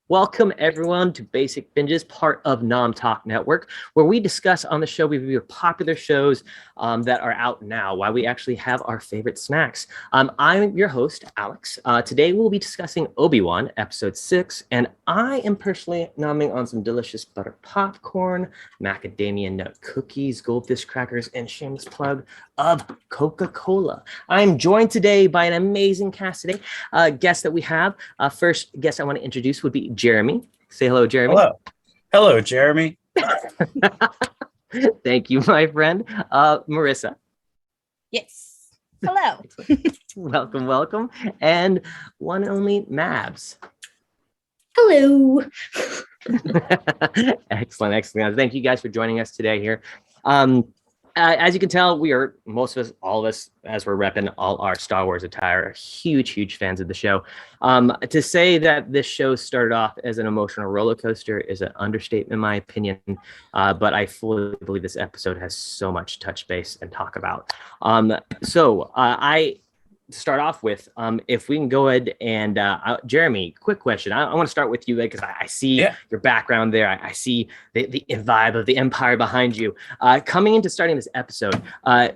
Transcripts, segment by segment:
Welcome everyone to Basic Binges, part of Nom Talk Network, where we discuss on the show, we review popular shows that are out now, why we actually have our favorite snacks. I'm your host, Alex. Today we'll be discussing Obi-Wan, episode 6, and I am personally nomming on some delicious butter popcorn, macadamia nut cookies, goldfish crackers, and shameless plug of Coca-Cola. I'm joined today by an amazing cast today. Guest that we have. First guest I want to introduce would be Jeromy. Say hello, Jeromy. Hello, Jeromy. Thank you, my friend. Marissa. Yes. Hello. welcome. And one and only Mabs. Hello. Excellent. Thank you guys for joining us today here. As you can tell, we are, most of us, all of us, as we're repping all our Star Wars attire, are huge fans of the show. To say that this show started off as an emotional roller coaster is an understatement, in my opinion. But I fully believe this episode has so much touch base and talk about. To start off with, if we can go ahead and Jeromy, quick question. I want to start with you because I see your background there. I see the vibe of the Empire behind you. Coming into starting this episode,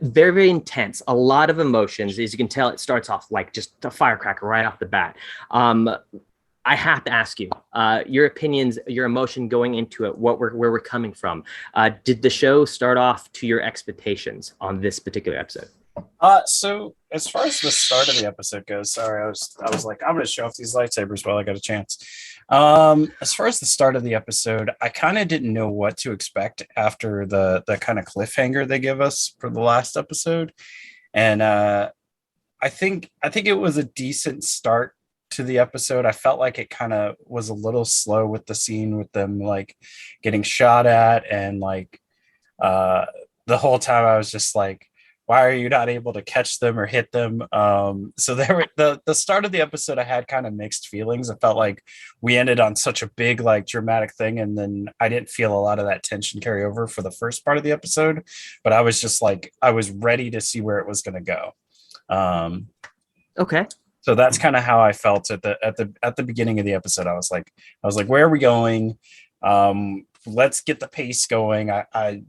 very intense, a lot of emotions. As you can tell, it starts off like just a firecracker right off the bat. I have to ask you your opinions, your emotion going into it, where we're coming from. Did the show start off to your expectations on this particular episode? So as far as the start of the episode goes, sorry, I was like, I'm going to show off these lightsabers while I got a chance. As far as the start of the episode, I kind of didn't know what to expect after the kind of cliffhanger they give us for the last episode. And I think it was a decent start to the episode. I felt like it kind of was a little slow with the scene with them like getting shot at, and like the whole time I was just like, why are you not able to catch them or hit them? So the start of the episode, I had kind of mixed feelings. I felt like we ended on such a big, like dramatic thing. And then I didn't feel a lot of that tension carry over for the first part of the episode, but I was just like, I was ready to see where it was going to go. Okay. So that's kind of how I felt at the beginning of the episode. I was like, where are we going? Let's get the pace going. I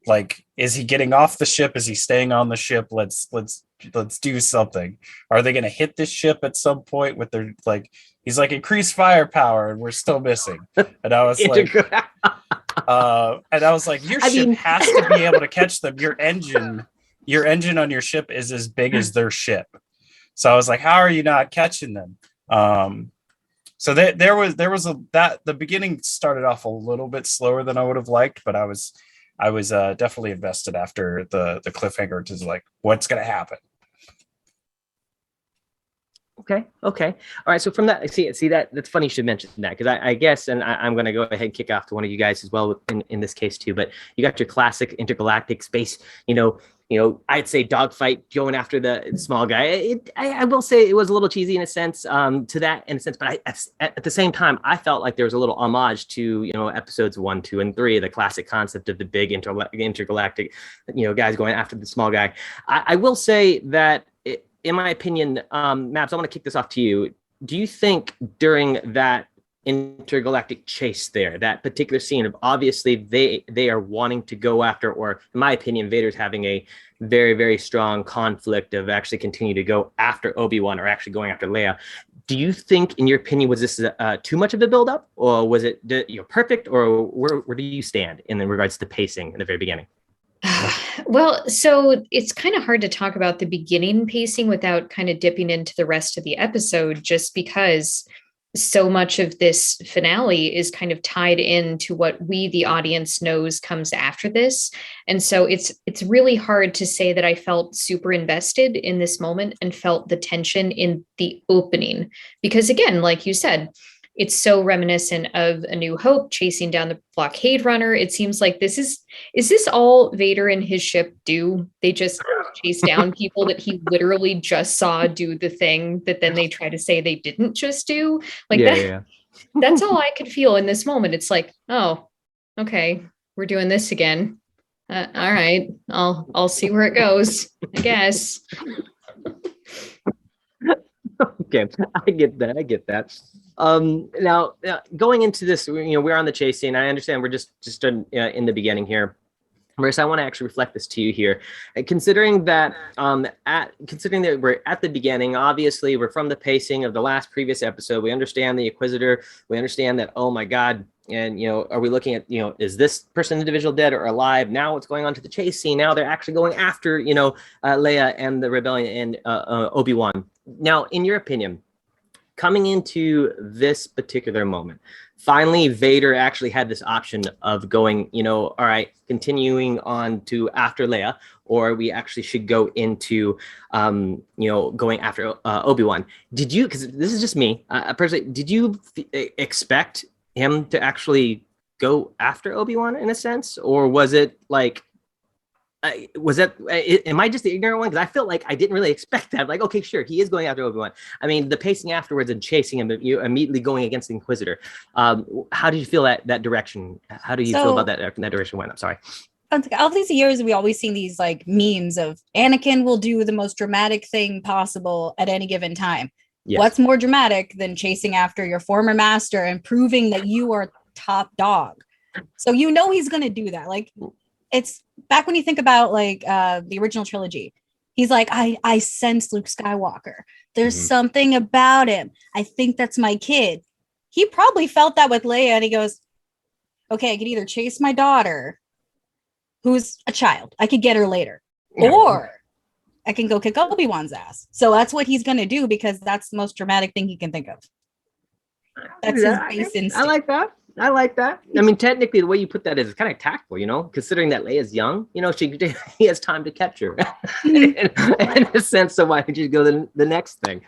like, is he getting off the ship? Is he staying on the ship? Let's do something. Are they going to hit this ship at some point with their, like, he's like, increase firepower, and we're still missing. And I was like, your ship has to be able to catch them. Your engine on your ship is as big as their ship. So I was like, how are you not catching them? So the beginning started off a little bit slower than I would have liked, but I was definitely invested after the cliffhanger to like, what's going to happen? Okay. All right. So from that, see that's funny you should mention that, because I guess, and I'm going to go ahead and kick off to one of you guys as well in this case too. But you got your classic intergalactic space, I'd say dogfight going after the small guy. I will say it was a little cheesy in a sense, but at the same time, I felt like there was a little homage to, episodes 1, 2, and 3, the classic concept of the big intergalactic, guys going after the small guy. I will say that, in my opinion, Maps, I want to kick this off to you. Do you think during that intergalactic chase there, that particular scene of, obviously they are wanting to go after, or in my opinion, Vader's having a very, very strong conflict of actually continue to go after Obi-Wan, or actually going after Leia. Do you think, in your opinion, was this too much of a build-up, or was it perfect, or where do you stand in regards to the pacing in the very beginning? Well, so it's kind of hard to talk about the beginning pacing without kind of dipping into the rest of the episode, just because so much of this finale is kind of tied into what we, the audience, knows comes after this. And so it's really hard to say that I felt super invested in this moment and felt the tension in the opening, because again, like you said, it's so reminiscent of A New Hope chasing down the blockade runner. It seems like is this all Vader and his ship do? They just chase down people that he literally just saw do the thing that then they try to say they didn't just do. Like that's all I could feel in this moment. It's like, oh, okay, we're doing this again. All right, I'll see where it goes, I guess. Okay, I get that. I get that. Now going into this, we're on the chase scene. I understand we're just in the beginning here. Marissa, I want to actually reflect this to you here. Considering that we're at the beginning, obviously we're from the pacing of the last previous episode. We understand the Inquisitor. We understand that, oh my God, and are we looking at, is this person individual dead or alive? Now what's going on to the chase scene? Now they're actually going after, Leia and the rebellion and Obi-Wan. Now, in your opinion, coming into this particular moment, finally, Vader actually had this option of going, all right, continuing on to after Leia, or we actually should go into, going after Obi-Wan. Did you, because this is just me, personally, did you expect him to actually go after Obi-Wan in a sense? Or was it like, am I just the ignorant one? Because I felt like I didn't really expect that. Like, okay, sure, he is going after Obi-Wan. I mean, the pacing afterwards and chasing him, you immediately going against the Inquisitor. How did you feel that direction? How do you feel about that direction went? I'm sorry. All these years, we always seen these like memes of Anakin will do the most dramatic thing possible at any given time. Yes. What's more dramatic than chasing after your former master and proving that you are top dog? So he's going to do that. Like, it's back when you think about like the original trilogy. He's like, I sense Luke Skywalker. There's something about him. I think that's my kid. He probably felt that with Leia, and he goes, okay, I could either chase my daughter, who's a child. I could get her later. Yeah. Or I can go kick Obi-Wan's ass. So that's what he's going to do, because that's the most dramatic thing he can think of. That's his base instinct. I like that. I mean, technically, the way you put that is kind of tactful, considering that Leia's young, he has time to catch her in a sense. So why don't you go to the next thing?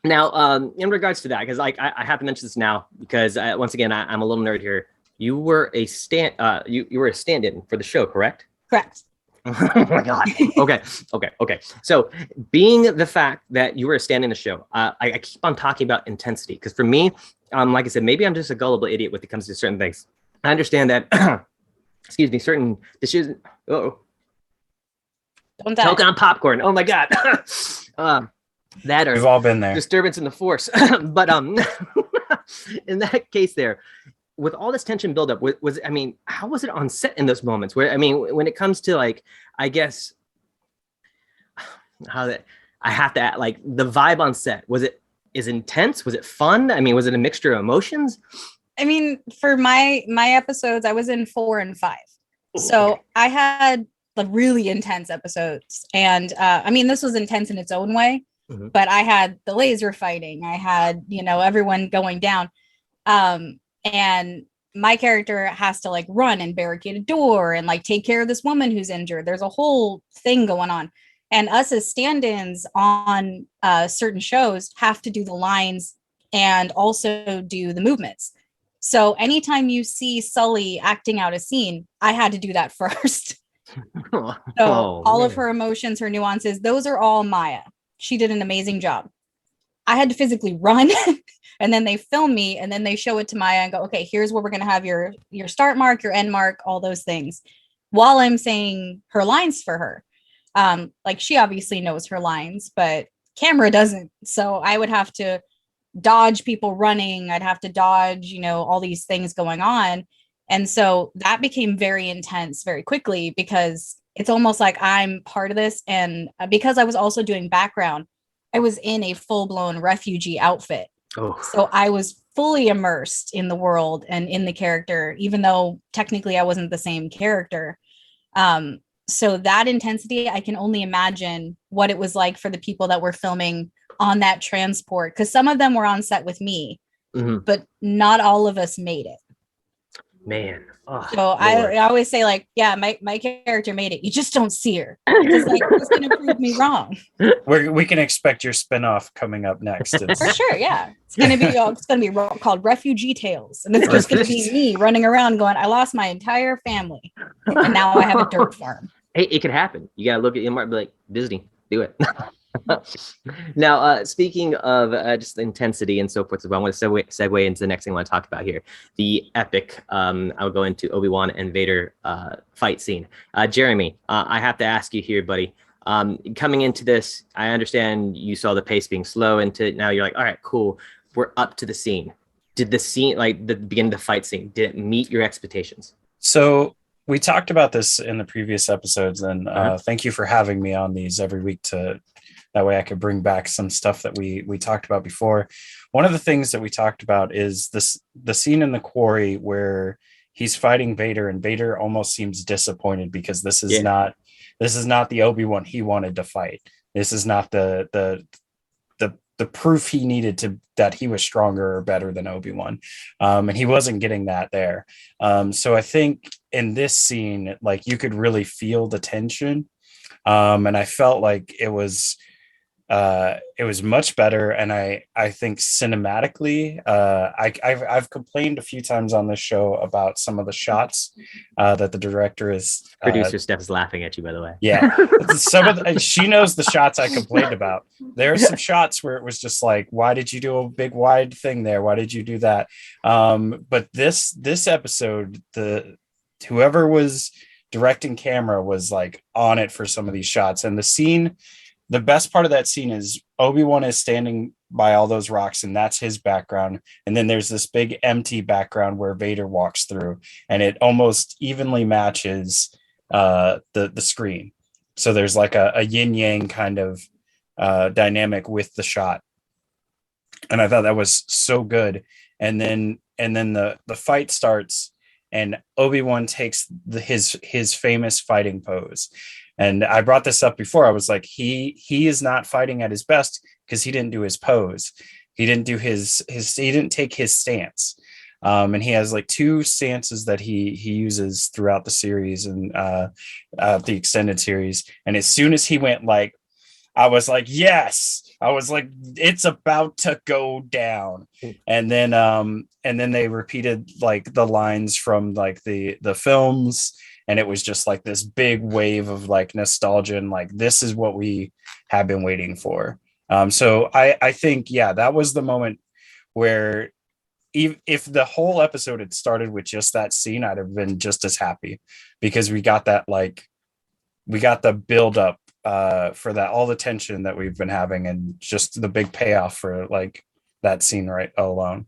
Now, in regards to that, because like I have to mention this now, because once again, I'm a little nerd here. You were a you were a stand-in for the show, correct? Correct. Oh my God. Okay. So being the fact that you were a stand in the show, I keep on talking about intensity, because for me, like I said, maybe I'm just a gullible idiot when it comes to certain things. I understand that, excuse me, certain decisions. Don't die. Choking on popcorn. Oh my God. That or we've all been there. Disturbance in the Force. But in that case there, with all this tension buildup, how was it on set in those moments? Where, when it comes to like, I guess, I have to like the vibe on set, was it intense? Was it fun? Was it a mixture of emotions? For my episodes, I was in 4 and 5. So okay. I had the really intense episodes, and this was intense in its own way, but I had the laser fighting. I had, everyone going down. And my character has to like run and barricade a door and like take care of this woman who's injured. There's a whole thing going on. And us as stand-ins on certain shows have to do the lines and also do the movements. So anytime you see Sully acting out a scene, I had to do that first. All of her emotions, her nuances, those are all Maya. She did an amazing job. I had to physically run and then they film me and then they show it to Maya and go, okay, here's where we're going to have your start mark, your end mark, all those things, while I'm saying her lines for her. Like she obviously knows her lines, but camera doesn't. So I would have to dodge people running. I'd have to dodge, all these things going on. And so that became very intense very quickly, because it's almost like I'm part of this. And because I was also doing background, I was in a full-blown refugee outfit. Oh. So I was fully immersed in the world and in the character, even though technically I wasn't the same character. So that intensity, I can only imagine what it was like for the people that were filming on that transport, because some of them were on set with me, but not all of us made it. Man. Oh, so I always say, like, yeah, my character made it. You just don't see her. Because like, who's going to prove me wrong? We can expect your spinoff coming up next. For sure, yeah. It's going to be called Refugee Tales, and it's just going to be me running around going, I lost my entire family, and now I have a dirt farm. Hey, it could happen. You got to look at Mark and be like, Disney, do it. Now, speaking of just intensity and so forth, I want to segue into the next thing I want to talk about here, the epic. I'll go into Obi-Wan and Vader fight scene. Jeromy, I have to ask you here, buddy. Coming into this, I understand you saw the pace being slow, and now you're like, all right, cool, we're up to the scene. Did the scene, like the beginning of the fight scene, did it meet your expectations? So we talked about this in the previous episodes, and thank you for having me on these every week to that way I could bring back some stuff that we talked about before. One of the things that we talked about is the scene in the quarry where he's fighting Vader, and Vader almost seems disappointed because this is not the Obi-Wan he wanted to fight. This is not the proof he needed that he was stronger or better than Obi-Wan. And he wasn't getting that there. So I think in this scene, like, you could really feel the tension. And I felt like it was much better. And I think cinematically, I've complained a few times on this show about some of the shots that the director is. Producer Steph is laughing at you, by the way. Yeah, she knows the shots I complained about. There are some shots where it was just like, why did you do a big wide thing there? Why did you do that? But this episode, whoever was directing camera was like on it for some of these shots, and the scene. The best part of that scene is Obi-Wan is standing by all those rocks, and that's his background. And then there's this big empty background where Vader walks through, and it almost evenly matches the screen. So there's like a yin yang kind of dynamic with the shot. And I thought that was so good. And then the fight starts, and Obi-Wan takes his famous fighting pose. And I brought this up before. I was like, he is not fighting at his best because he didn't do his pose. He didn't do he didn't take his stance. And he has like two stances that he uses throughout the series and the extended series. And as soon as he went, like, I was like, yes, I was like, it's about to go down. And then they repeated like the lines from like the films. And it was just like this big wave of like nostalgia, and like, this is what we have been waiting for. So I think, yeah, that was the moment where if the whole episode had started with just that scene, I'd have been just as happy, because we got the build up for that, all the tension that we've been having, and just the big payoff for like that scene right alone.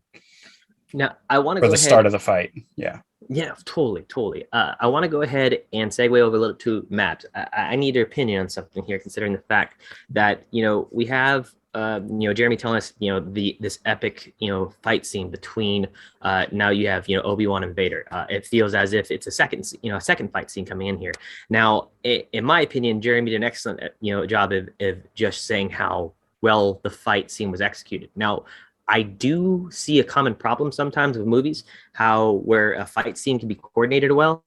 Now I want to for go the ahead. Start of the fight. Yeah, totally. I want to go ahead and segue over a little to Matt. I need your opinion on something here, considering the fact that, we have, Jeromy telling us, this epic, fight scene between, now you have, Obi-Wan and Vader. It feels as if it's a second fight scene coming in here. Now, in my opinion, Jeromy did an excellent, job of just saying how well the fight scene was executed. Now, I do see a common problem sometimes with movies, where a fight scene can be coordinated well,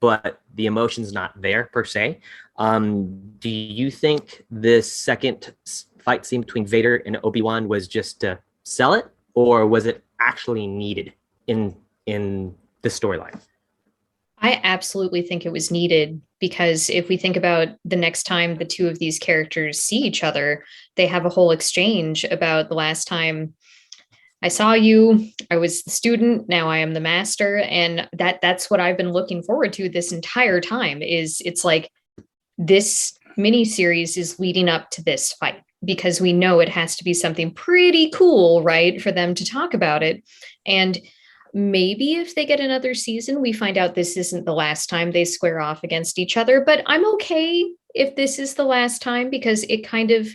but the emotion's not there per se. Do you think this second fight scene between Vader and Obi-Wan was just to sell it, or was it actually needed in the storyline? I absolutely think it was needed, because if we think about the next time the two of these characters see each other, they have a whole exchange about the last time I saw you, I was the student, now I am the master. And that's what I've been looking forward to this entire time. It's like this miniseries is leading up to this fight, because we know it has to be something pretty cool, right, for them to talk about it. And maybe if they get another season, we find out this isn't the last time they square off against each other. But I'm okay if this is the last time, because it kind of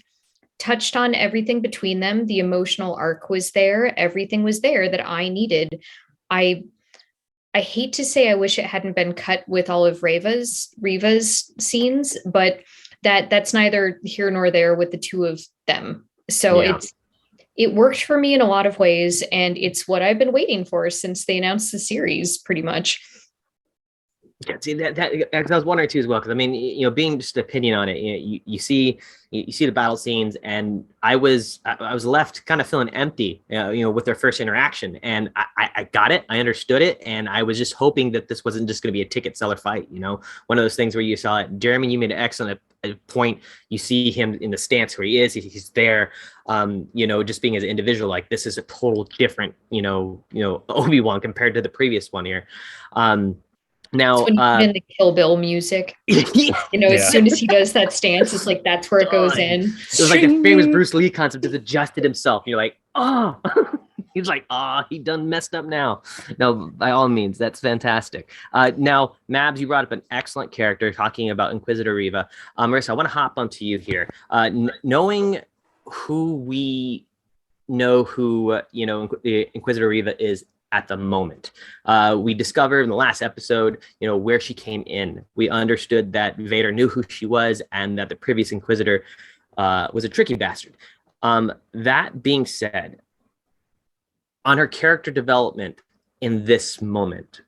touched on everything between them. The emotional arc was there. Everything was there that I needed. I hate to say I wish it hadn't been cut with all of Reva's scenes, but that's neither here nor there with the two of them. So yeah. It worked for me in a lot of ways, and it's what I've been waiting for since they announced the series, pretty much. Yeah, see that I was wondering too as well, because I mean, being just an opinion on it, you see the battle scenes, and I was left kind of feeling empty, with their first interaction, and I got it, I understood it, and I was just hoping that this wasn't just going to be a ticket seller fight, one of those things where you saw it. Jeromy, you made an excellent point. You see him in the stance where he is, he's there, just being as an individual, like, this is a total different, Obi-Wan compared to the previous one here. Now, when you put in the Kill Bill music, as soon as he does that stance, it's like that's where it goes in. It was like the famous Bruce Lee concept, just adjusted himself. You're like, oh, he's like, he done messed up now. No, by all means, that's fantastic. Now, Mabs, you brought up an excellent character talking about Inquisitor Reva. Marissa, I want to hop onto you here. Knowing who we know who, Inquisitor Reva is at the moment. We discovered in the last episode, where she came in. We understood that Vader knew who she was and that the previous Inquisitor was a tricky bastard. That being said, on her character development in this moment,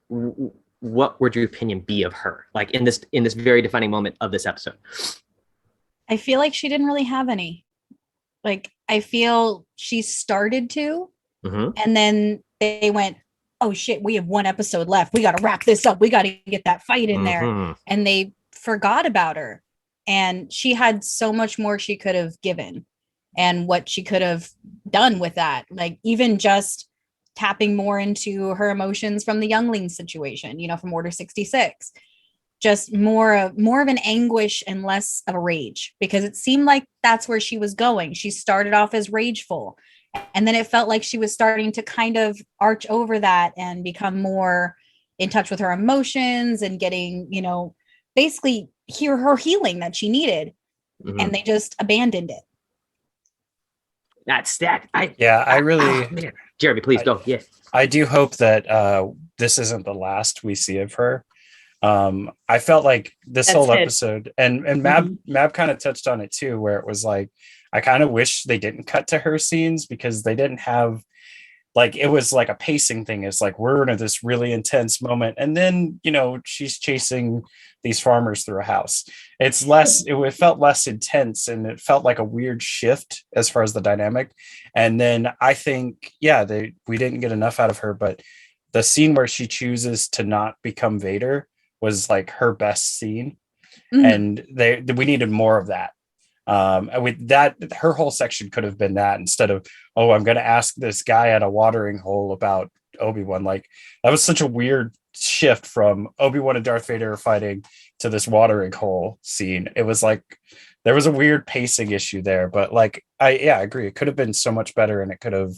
what would your opinion be of her? Like in this very defining moment of this episode? I feel like she didn't really have any. Like, I feel she started to, and then they went, oh shit, we have one episode left. We got to wrap this up. We got to get that fight in there. And they forgot about her. And she had so much more she could have given and what she could have done with that. Like even just tapping more into her emotions from the youngling situation, from Order 66. Just more of an anguish and less of a rage, because it seemed like that's where she was going. She started off as rageful, and then it felt like she was starting to kind of arch over that and become more in touch with her emotions and getting, basically hear her healing that she needed. And they just abandoned it. That's that. I really, Jeromy, please go. Yes. I do hope that this isn't the last we see of her. I felt like this whole episode, and Mab kind of touched on it too, where it was like, I kind of wish they didn't cut to her scenes, because they didn't have, like, it was like a pacing thing. It's like, we're in this really intense moment, and then, she's chasing these farmers through a house. It felt less intense, and it felt like a weird shift as far as the dynamic. And then I think, we didn't get enough out of her, but the scene where she chooses to not become Vader was like her best scene. And we needed more of that. With that, her whole section could have been that, instead of, I'm going to ask this guy at a watering hole about Obi-Wan. Like, that was such a weird shift from Obi-Wan and Darth Vader fighting to this watering hole scene. It was like, there was a weird pacing issue there, but like, I agree. It could have been so much better, and it could have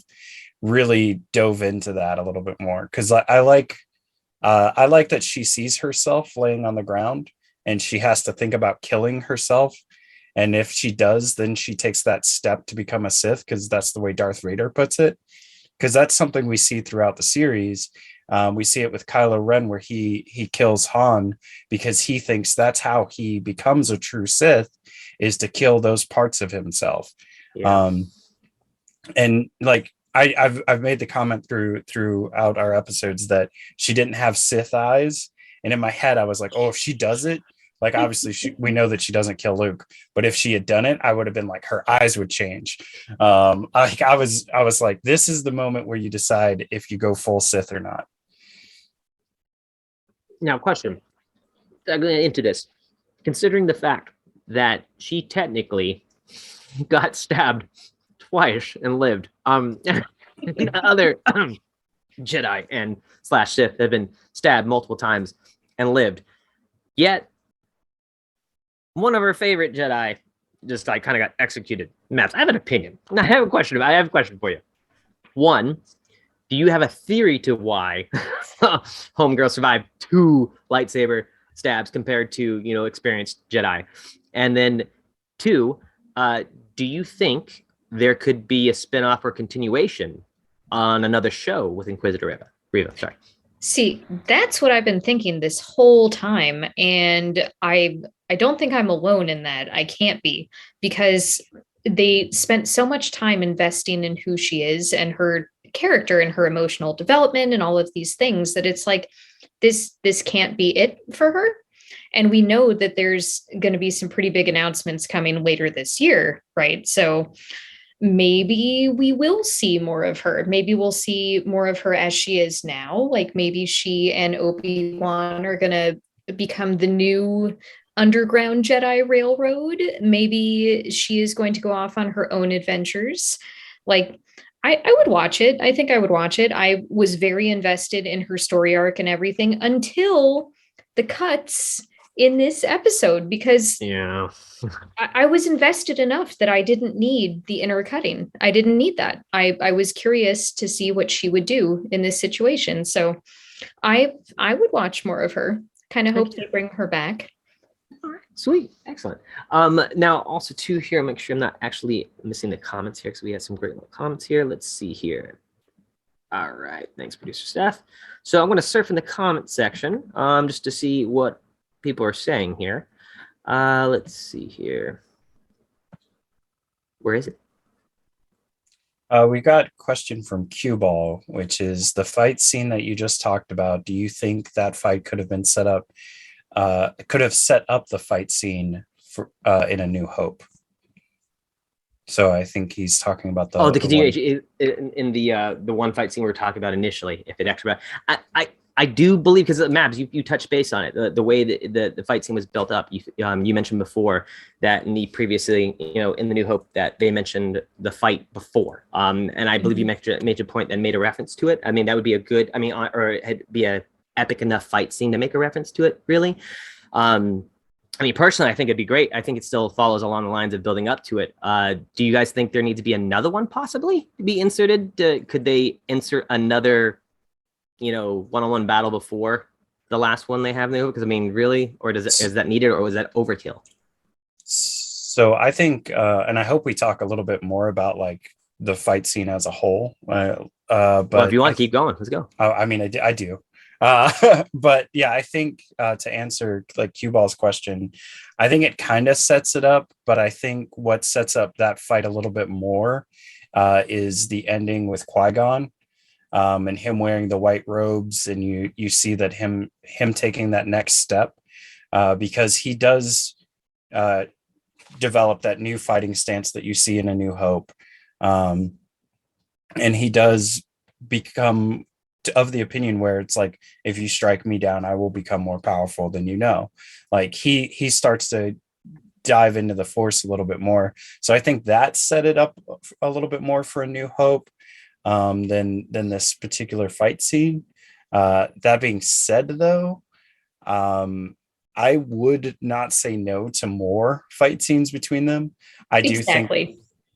really dove into that a little bit more. Cause I like that she sees herself laying on the ground, and she has to think about killing herself. And if she does, then she takes that step to become a Sith, because that's the way Darth Vader puts it. Because that's something we see throughout the series. We see it with Kylo Ren, where he kills Han because he thinks that's how he becomes a true Sith, is to kill those parts of himself. Yeah. And like, I've made the comment throughout our episodes that she didn't have Sith eyes. And in my head, I was like, if she does it, like, obviously we know that she doesn't kill Luke, but if she had done it, I would have been like, her eyes would change. I was like, this is the moment where you decide if you go full Sith or not. Now, question into this, considering the fact that she technically got stabbed twice and lived, other Jedi and / Sith have been stabbed multiple times and lived, yet one of her favorite Jedi just like kind of got executed. Maps, I have an opinion. I have a question for you. One, do you have a theory to why Homegirl survived 2 lightsaber stabs compared to, experienced Jedi? And then 2, do you think there could be a spinoff or continuation on another show with Inquisitor Reva? Sorry. See, that's what I've been thinking this whole time. And I don't think I'm alone in that. I can't be, because they spent so much time investing in who she is and her character and her emotional development and all of these things, that it's like, this can't be it for her. And we know that there's going to be some pretty big announcements coming later this year, right? So maybe we will see more of her. Maybe we'll see more of her as she is now. Like, maybe she and Obi-Wan are going to become the new underground Jedi railroad. Maybe she is going to go off on her own adventures. Like, I would watch it. I think I would watch it. I was very invested in her story arc and everything until the cuts in this episode, because Yeah. I was invested enough that I didn't need the inner cutting. I didn't need that. I was curious to see what she would do in this situation. So I would watch more of her. Kind of hope they bring her back. All right, sweet, excellent. Now also too here, I'll make sure I'm not actually missing the comments here, because we have some great little comments here. Let's see here. All right, thanks, producer staff. So I'm going to surf in the comment section just to see what people are saying here. Let's see here. Where is it? We got a question from Cue Ball, which is the fight scene that you just talked about. Do you think that fight could have been set up? Could have set up the fight scene for in A New Hope. So I think he's talking about the continuation in the one fight scene we were talking about initially. If it actually, I do believe, because Mabs, you touched base on it, the way that the fight scene was built up. You mentioned before that in the previously, in the New Hope, that they mentioned the fight before, and I believe you made a point and made a reference to it. I mean, that would be a good, or it'd be a epic enough fight scene to make a reference to it, really. Personally, I think it'd be great. I think it still follows along the lines of building up to it. Do you guys think there needs to be another one possibly to be inserted? Could they insert another, one-on-one battle before the last one they have now? Because really, or is that needed, or was that overkill? So I think, and I hope we talk a little bit more about like the fight scene as a whole. But if you want to keep going, let's go. I do. But yeah, I think to answer like Cue Ball's question, I think it kind of sets it up, but I think what sets up that fight a little bit more is the ending with Qui-Gon and him wearing the white robes, and you see that him taking that next step because he does develop that new fighting stance that you see in A New Hope, and he does become of the opinion where it's like, if you strike me down, I will become more powerful than like he starts to dive into the Force a little bit more. So I think that set it up a little bit more for A New Hope than this particular fight scene. That being said, though, I would not say no to more fight scenes between them. I do think,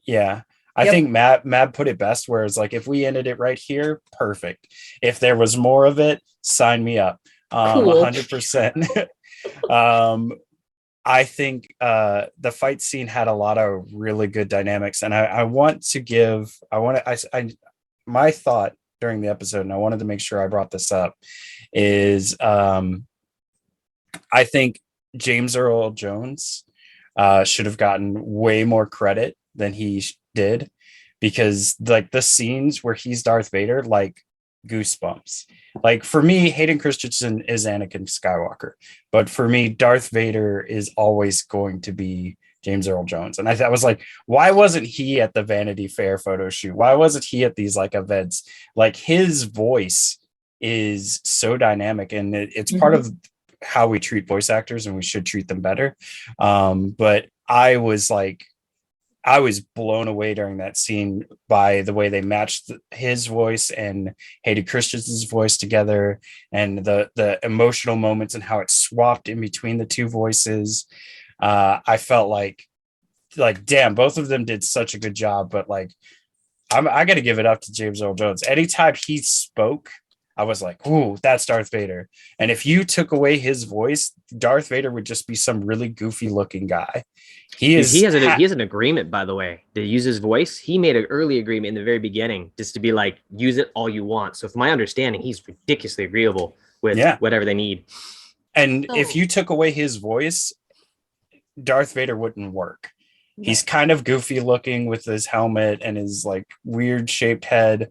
yeah. I think Mab put it best, where it's like, if we ended it right here, perfect. If there was more of it, sign me up. Cool. 100%. I think the fight scene had a lot of really good dynamics, and my thought during the episode, and I wanted to make sure I brought this up, is I think James Earl Jones should have gotten way more credit than he did, because like the scenes where he's Darth Vader, like goosebumps. Like for me, Hayden Christensen is Anakin Skywalker, but for me, Darth Vader is always going to be James Earl Jones. And I was like, why wasn't he at the Vanity Fair photo shoot? Why wasn't he at these like events? Like his voice is so dynamic, and it's part of how we treat voice actors, and we should treat them better. But I was blown away during that scene by the way they matched his voice and Hayden Christensen's voice together, and the emotional moments and how it swapped in between the two voices. I felt like damn, both of them did such a good job. But like, I got to give it up to James Earl Jones. Anytime he spoke, I was like, ooh, that's Darth Vader. And if you took away his voice, Darth Vader would just be some really goofy looking guy. He has an agreement, by the way, to use his voice. He made an early agreement in the very beginning just to be like, use it all you want. So from my understanding, he's ridiculously agreeable with whatever they need. And if you took away his voice, Darth Vader wouldn't work. Yeah. He's kind of goofy looking with his helmet and his like weird shaped head.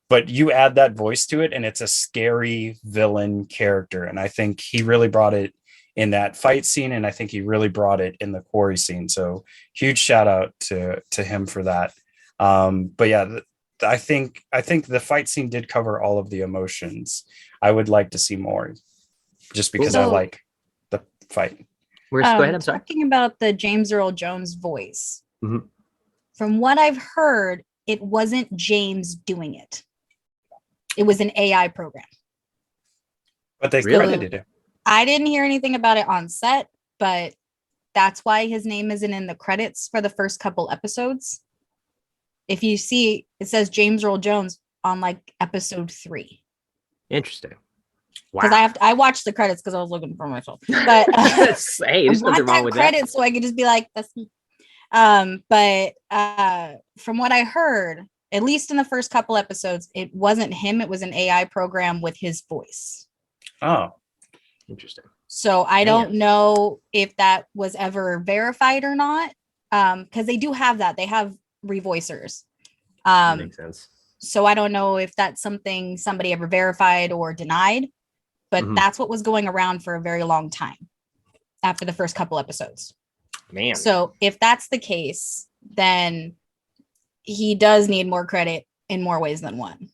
But you add that voice to it, and it's a scary villain character. And I think he really brought it in that fight scene, and I think he really brought it in the quarry scene. So huge shout out to him for that. But yeah, I think the fight scene did cover all of the emotions. I would like to see more, just because I like the fight. Go ahead. I'm sorry. Talking about the James Earl Jones voice. Mm-hmm. From what I've heard, it wasn't James doing it. It was an AI program. But they credited him. I didn't hear anything about it on set, but that's why his name isn't in the credits for the first couple episodes. If you see, it says James Earl Jones on like episode 3. Interesting. Because Wow. I watched the credits because I was looking for myself. But Hey, there's nothing wrong with credits that. so I could just be like, that's me. But from what I heard, at least in the first couple episodes, it wasn't him. It was an AI program with his voice. Oh, Interesting. So I don't know if that was ever verified or not. Because they do have that. They have revoicers. That makes sense. So I don't know if that's something somebody ever verified or denied, but that's what was going around for a very long time after the first couple episodes. Man. So if that's the case, then he does need more credit in more ways than one.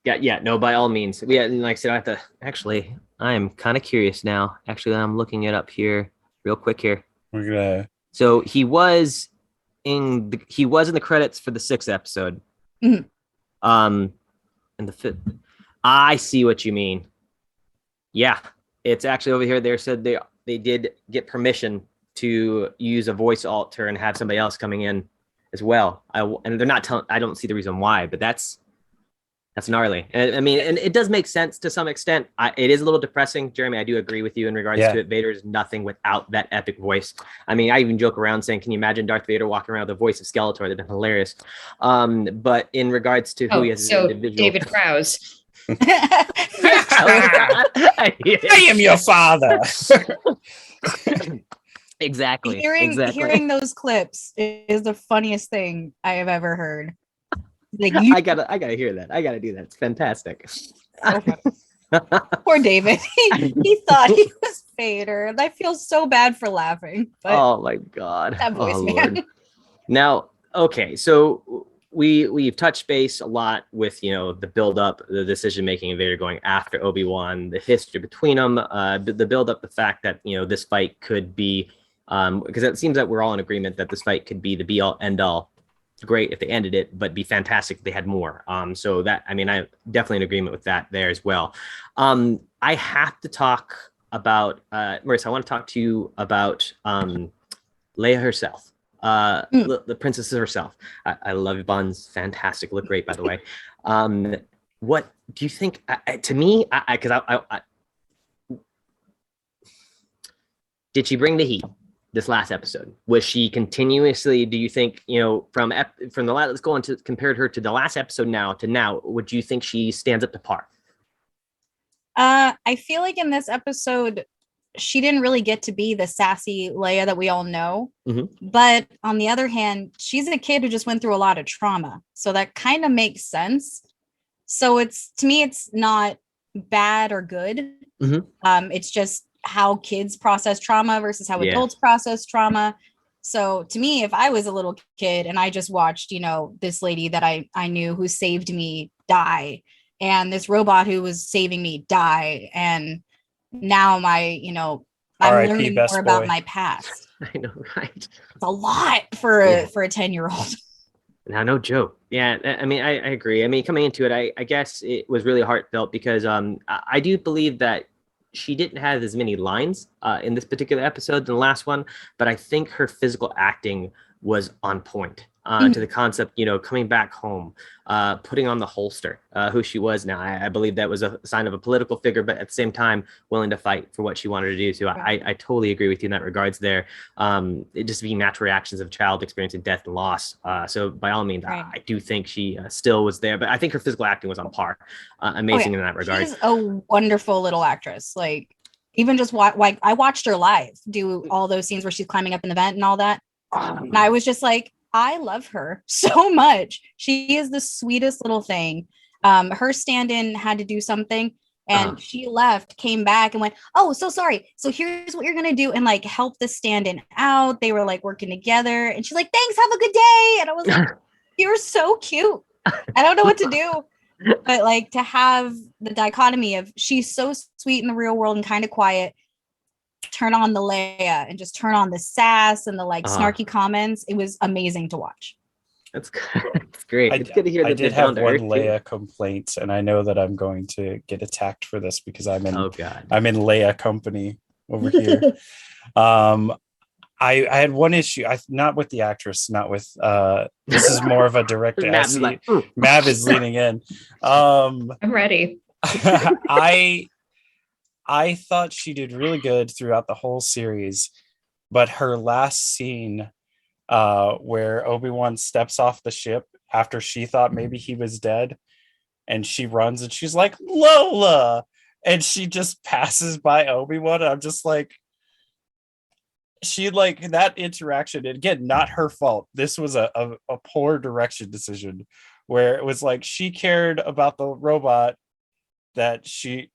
Yeah, no, by all means. Yeah, and like I said, I have to actually, I'm kind of curious now. Actually, I'm looking it up here real quick here. we're gonna. So he was in the credits for the 6th episode. Mhm. In the 5th. I see what you mean. Yeah, it's actually over here. They said they did get permission to use a voice alter and have somebody else coming in as well. And they're not telling. I don't see the reason why, but that's gnarly. And I mean, and it does make sense to some extent. It is a little depressing, Jeromy. I do agree with you in regards to it. Vader is nothing without that epic voice. I mean, I even joke around saying, "Can you imagine Darth Vader walking around with the voice of Skeletor?" That'd been hilarious. But in regards to who he is, so as an individual, David Prowse. I am your father. Exactly. Hearing those clips is the funniest thing I have ever heard. Like I gotta hear that. I gotta do that. It's fantastic. Poor David. He thought he was Vader, and I feel so bad for laughing. But oh my god. that voice, man. Lord. Now, okay, so we've touched base a lot with the build up, the decision making of Vader going after Obi-Wan, the history between them, the build up, the fact that this fight could be because it seems that we're all in agreement that this fight could be the be all end all. Great if they ended it, but be fantastic if they had more. So that, I mean, I'm definitely in agreement with that there as well. I have to talk about Marissa. I want to talk to you about Leia herself, the princess herself. I love your buns, fantastic, look great, by the way. What do you think? To me, because I did she bring the heat? This last episode, was she continuously, do you think, from the last, let's go on to compared her to the last episode to now, would you think she stands up to par? I feel like in this episode she didn't really get to be the sassy Leia that we all know. But on the other hand, she's a kid who just went through a lot of trauma, so that kind of makes sense. So to me it's not bad or good. It's just how kids process trauma versus how adults process trauma. So to me, if I was a little kid and I just watched, this lady that I knew who saved me die, and this robot who was saving me die, and now I'm learning more about my past. I know, right? It's a lot for a 10-year-old. Now, no joke. Yeah, I mean, I agree. I mean, coming into it, I guess it was really heartfelt because I do believe that she didn't have as many lines in this particular episode than the last one, but I think her physical acting was on point to the concept, coming back home, putting on the holster, who she was now. I believe that was a sign of a political figure, but at the same time, willing to fight for what she wanted to do. So I totally agree with you in that regards there. It just being natural reactions of a child experiencing death and loss. So by all means, I do think she still was there, but I think her physical acting was on par. Amazing in that regard. She's a wonderful little actress. Like, even just I watched her live do all those scenes where she's climbing up in the vent and all that. And I was just like, I love her so much. She is the sweetest little thing. Her stand-in had to do something and she left, came back and went, oh, so sorry. So here's what you're going to do. And like help the stand-in out. They were like working together and she's like, thanks, have a good day. And I was like, you're so cute. I don't know what to do. But like to have the dichotomy of she's so sweet in the real world and kind of quiet, turn on the Leia and just turn on the sass and the like snarky comments. It was amazing to watch. That's that's great. It's good to hear that I did they're have down to one earth, too. Leia complaint, and I know that I'm going to get attacked for this because I'm in God. I'm in Leia company over here. I had one issue, not with the actress, not with this is more of a director. I see Mav is leaning in. I'm ready. I thought she did really good throughout the whole series, but her last scene where Obi-Wan steps off the ship after she thought maybe he was dead, and she runs and she's like, Lola, and she just passes by Obi-Wan. I'm just like, she like that interaction, and again, not her fault. This was a poor direction decision where it was like she cared about the robot that she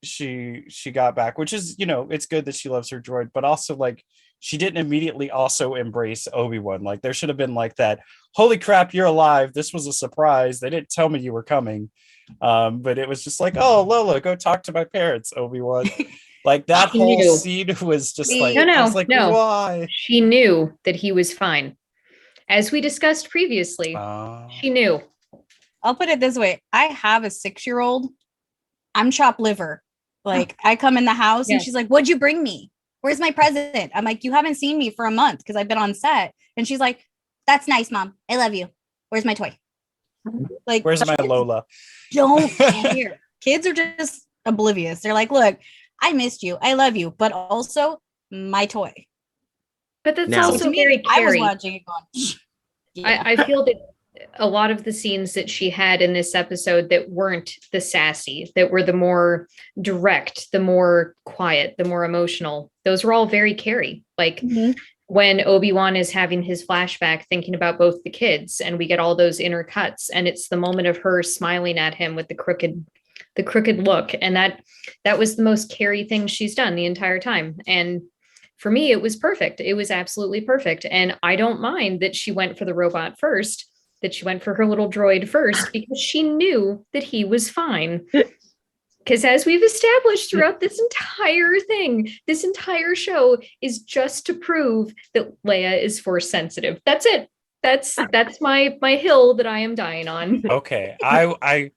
got back, which is, you know, it's good that she loves her droid, but also like she didn't immediately also embrace Obi-Wan. Like there should have been like that, holy crap, you're alive, this was a surprise, they didn't tell me you were coming. But it was just like, oh, Lola, go talk to my parents, Obi-Wan. Like that whole scene was just like, I was like, why? She knew that he was fine. As we discussed previously, she knew. I'll put it this way. I have a 6-year-old. I'm chopped liver. Like I come in the house and she's like, what'd you bring me? Where's my present? I'm like, you haven't seen me for a month because I've been on set. And she's like, that's nice, Mom. I love you. Where's my toy? Like, where's my Lola? Don't care. Kids are just oblivious. They're like, look, I missed you. I love you. But also my toy. But that's also very Carrie. I was watching it going, yeah. I feel that a lot of the scenes that she had in this episode that weren't the sassy, that were the more direct, the more quiet, the more emotional, those were all very Carrie. Like when Obi-Wan is having his flashback thinking about both the kids, and we get all those inner cuts, and it's the moment of her smiling at him with the crooked look, and that was the most Carrie thing she's done the entire time. And for me, it was perfect. It was absolutely perfect. And I don't mind that she went for the robot first, that she went for her little droid first, because she knew that he was fine. Because as we've established throughout this entire thing, this entire show is just to prove that Leia is force sensitive. That's it. That's my hill that I am dying on. Okay, I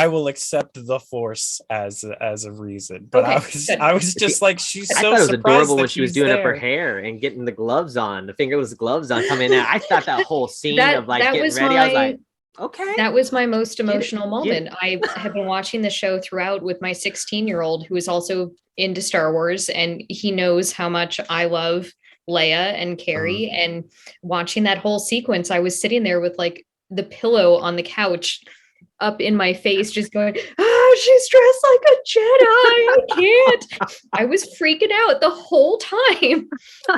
will accept the Force as a reason, but okay, I was just like, she's so. I thought it was adorable when she was doing up her hair and getting the gloves on, the fingerless gloves on, coming in. I thought that whole scene of like getting ready, I was like, okay, that was my most emotional moment. I have been watching the show throughout with my 16-year-old who is also into Star Wars, and he knows how much I love Leia and Carrie, and watching that whole sequence, I was sitting there with like the pillow on the couch up in my face, just going, oh, she's dressed like a Jedi. I can't. I was freaking out the whole time.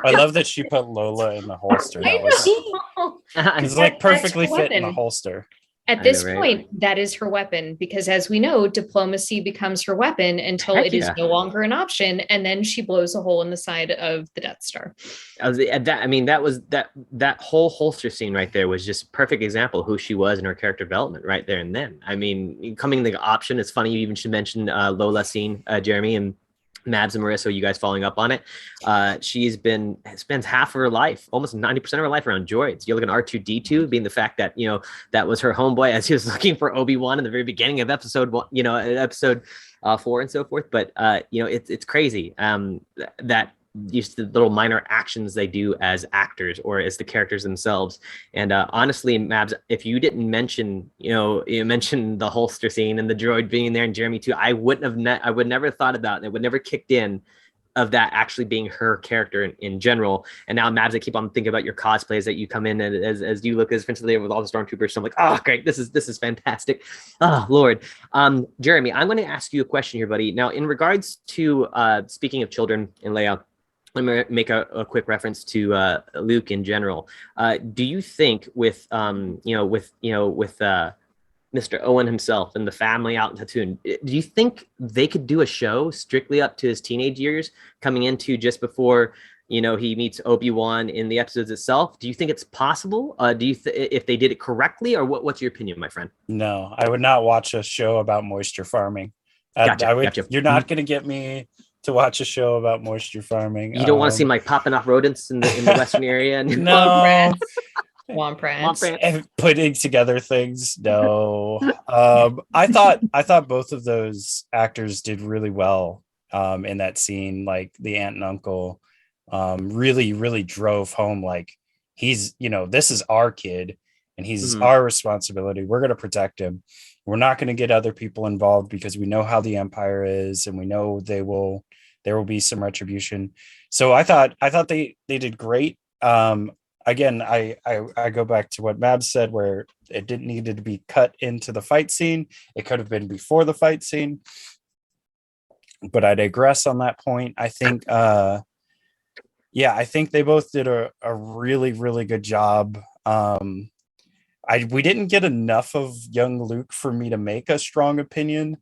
I love that she put Lola in the holster. It's like perfectly fit in the holster. At this point, that is her weapon, because as we know, diplomacy becomes her weapon until it is no longer an option, and then she blows a hole in the side of the Death Star. That whole holster scene right there was just a perfect example of who she was in her character development right there and then. I mean, coming the option, it's funny you even should mention Lola scene, Jeromy, and Mabs and Marissa, you guys following up on it. She spends half of her life, almost 90% of her life around droids. You look at R2-D2 being the fact that, you know, that was her homeboy as he was looking for Obi-Wan in the very beginning of episode 1, you know, episode 4 and so forth. But, you know, it's crazy that just the little minor actions they do as actors or as the characters themselves. And honestly, Mabs, if you didn't mention, you mentioned the holster scene and the droid being there and Jeromy too, I would never have thought about it. It would never kicked in of that actually being her character in general. And now, Mabs, I keep on thinking about your cosplays that you come in as you look as Princess Leia with all the stormtroopers. So I'm like, oh, great, this is fantastic. Oh, Lord. Jeromy, I'm going to ask you a question here, buddy. Now, in regards to speaking of children and Leia, let me make a quick reference to Luke in general. Do you think with Mr. Owen himself and the family out in Tatooine, do you think they could do a show strictly up to his teenage years, coming into just before he meets Obi-Wan in the episodes itself? Do you think it's possible? Do you if they did it correctly, or what's your opinion, my friend? No, I would not watch a show about moisture farming. Gotcha. You're not going to get me to watch a show about moisture farming. You don't want to see him like popping off rodents in the western area? And no. Womp rats. And putting together things. No. I thought both of those actors did really well in that scene. Like the aunt and uncle really, really drove home like he's, this is our kid and he's our responsibility. We're going to protect him. We're not going to get other people involved because we know how the Empire is and we know there will be some retribution. So I thought they did great. Again, I go back to what Mabs said, where it didn't need to be cut into the fight scene. It could have been before the fight scene. But I digress on that point. I think, I think they both did a really, really good job. We didn't get enough of young Luke for me to make a strong opinion.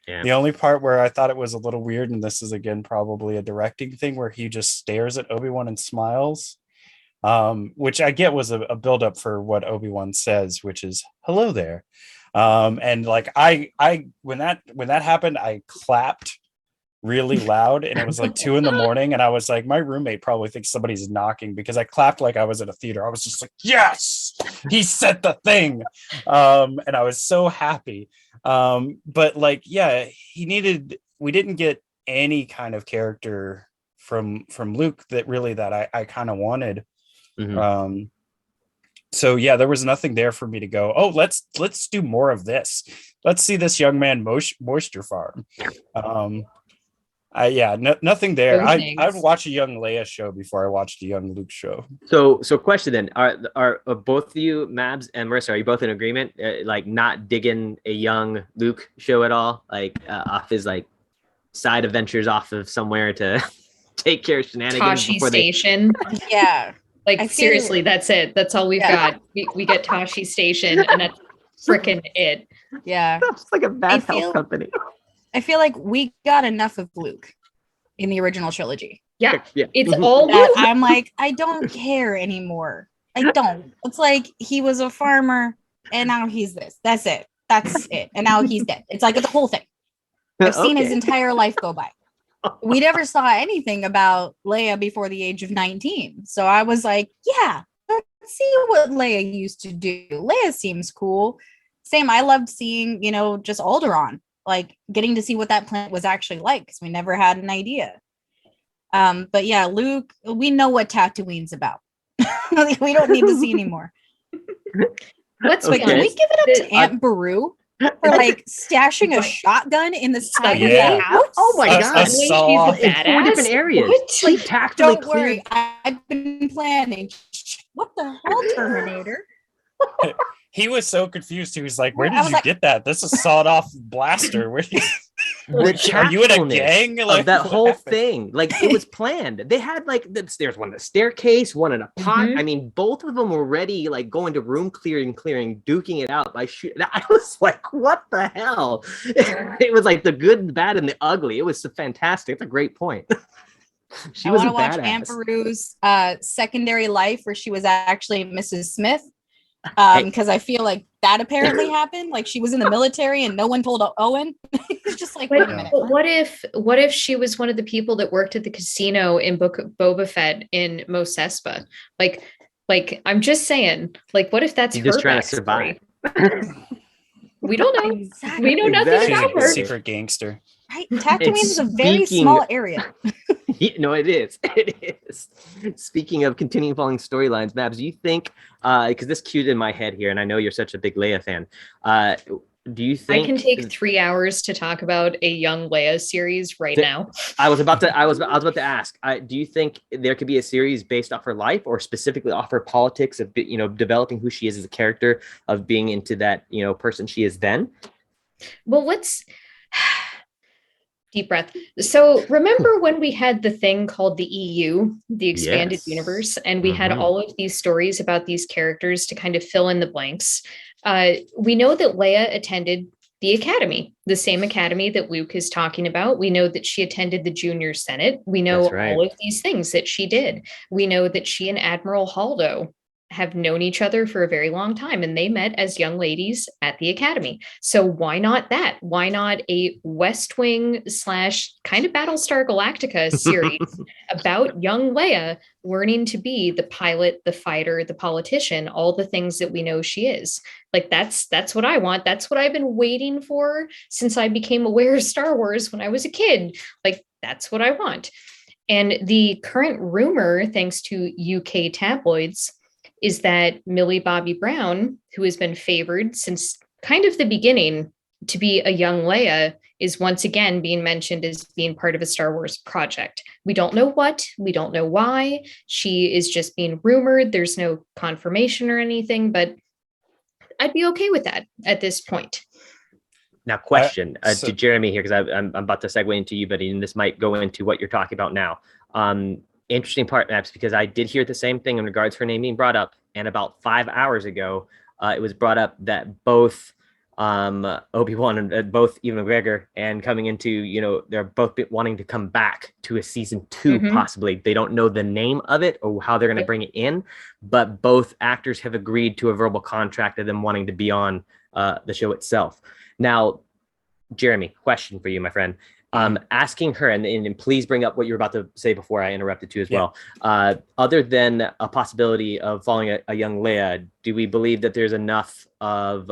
Yeah. The only part where I thought it was a little weird, and this is again probably a directing thing, where he just stares at Obi-Wan and smiles. Which I get was a buildup for what Obi-Wan says, which is hello there. And like I when that happened, I clapped really loud, and it was like 2 a.m. and I was like, my roommate probably thinks somebody's knocking, because I clapped like I was at a theater. I was just like, yes, he said the thing. And I was so happy. But like, yeah, we didn't get any kind of character from Luke that I kind of wanted. So yeah, there was nothing there for me to go, oh, let's do more of this. Let's see this young man moisture farm. Nothing there. I'd watch a young Leia show before I watched a young Luke show. So question then, are both of you, Mabs and Marissa, are you both in agreement, like not digging a young Luke show at all, like off his like side adventures off of somewhere to take care of shenanigans Tashi Station? Yeah. Like seriously, that's it. That's all we've got. We get Tashi Station, and that's freaking it. Yeah. It's like a bad health company. I feel like we got enough of Luke in the original trilogy. Yeah. It's all that I'm like, I don't care anymore. I don't. It's like he was a farmer and now he's this. That's it. And now he's dead. It's like the whole thing. I've seen his entire life go by. We never saw anything about Leia before the age of 19. So I was like, yeah, let's see what Leia used to do. Leia seems cool. Same, I loved seeing, just Alderaan, like getting to see what that planet was actually like, because we never had an idea. But yeah, Luke, we know what Tatooine's about. We don't need to see anymore. Can we give it up to Aunt Beru for like stashing a shotgun in the side of the house? Oh my god! She's a 4 different areas. Like, don't worry, I've been planning. What the hell, Terminator? He was so confused. He was like, "Where did you get that? This is a sawed-off blaster. Are you in a gang?" Like, that whole thing, like it was planned. They had like there's one in the staircase, one in a pot. I mean, both of them were ready, like going to room clearing, duking it out by shooting. I was like, "What the hell?" It was like the good, the bad, and the ugly. It was fantastic. It's a great point. I want to watch Aunt Beru's secondary life, where she was actually Mrs. Smith. Because I feel like that apparently happened. Like she was in the military and no one told Owen. It's just like, wait a minute. But what if she was one of the people that worked at the casino in Book of Boba Fett in Mos Espa? Like I'm just saying, like, what if that's her just trying to survive? We don't know. Exactly. We know nothing about her. Secret gangster. Right. Tatooine is a very small area. No, it is. It is. Speaking of continuing following storylines, Mabs, do you think, because this cued in my head here, and I know you're such a big Leia fan, do you think I can take 3 hours to talk about a young Leia series now? I was about to ask. Do you think there could be a series based off her life, or specifically off her politics of developing who she is as a character, of being into that person she is then? Well, let's. Deep breath. So remember when we had the thing called the EU, the expanded universe, and we had all of these stories about these characters to kind of fill in the blanks. We know that Leia attended the academy, the same academy that Luke is talking about. We know that she attended the Junior Senate. We know all of these things that she did. We know that she and Admiral Holdo have known each other for a very long time, and they met as young ladies at the academy. So why not that? Why not a West Wing / kind of Battlestar Galactica series about young Leia learning to be the pilot, the fighter, the politician, all the things that we know she is? Like that's what I want. That's what I've been waiting for since I became aware of Star Wars when I was a kid. Like that's what I want. And the current rumor, thanks to UK tabloids, is that Millie Bobby Brown, who has been favored since kind of the beginning to be a young Leia, is once again being mentioned as being part of a Star Wars project. We don't know what, we don't know why. She is just being rumored. There's no confirmation or anything, but I'd be okay with that at this point. Now, question to Jeromy here, because I'm about to segue into you, buddy, and this might go into what you're talking about now. Interesting part, Maps, because I did hear the same thing in regards to her name being brought up. And about 5 hours ago, it was brought up that both Obi-Wan and both Ewan McGregor and coming into, they're both wanting to come back to a season 2, possibly. They don't know the name of it or how they're going to bring it in, but both actors have agreed to a verbal contract of them wanting to be on the show itself. Now, Jeromy, question for you, my friend. Asking her, and please bring up what you were about to say before I interrupted you as well. Other than a possibility of following a young Leia, do we believe that there's enough of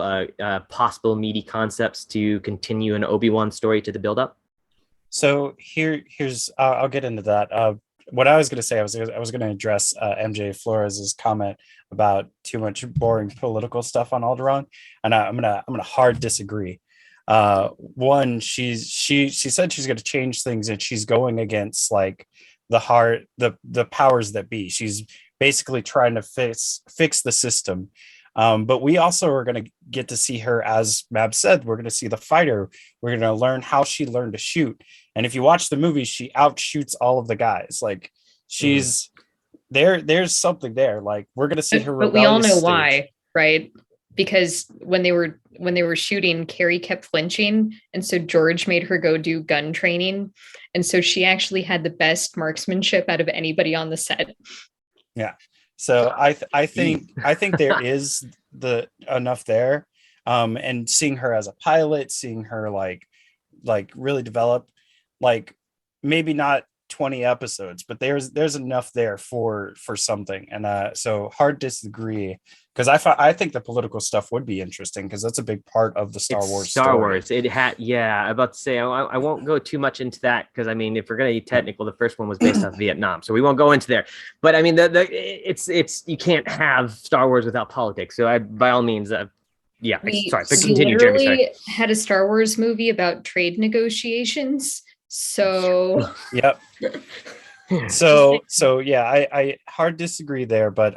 possible meaty concepts to continue an Obi-Wan story to the build-up? So here's I'll get into that. What I was going to say, I was going to address MJ Flores's comment about too much boring political stuff on Alderaan, and I'm gonna hard disagree. One, she said she's going to change things, and she's going against like the powers that be. She's basically trying to fix the system. But we also are going to get to see her, as Mab said, we're going to see the fighter. We're going to learn how she learned to shoot. And if you watch the movie, she outshoots all of the guys. Like she's there's something there. Like we're going to see her. But we all know why, right? Because when they were shooting, Carrie kept flinching, and so George made her go do gun training, and so she actually had the best marksmanship out of anybody on the set. Yeah, so I think there is enough there, and seeing her as a pilot, seeing her like really develop, like maybe not 20 episodes, but there's enough there for something. And so hard disagree, because I think the political stuff would be interesting, because that's a big part of the Star Wars story. It had, I'm about to say I won't go too much into that, because I mean, if we're gonna be technical, the first one was based off Vietnam, so we won't go into there. But I mean, it's you can't have Star Wars without politics. So by all means, continue, Jeromy. Sorry. Had a Star Wars movie about trade negotiations. So yep. So yeah, I hard disagree there, but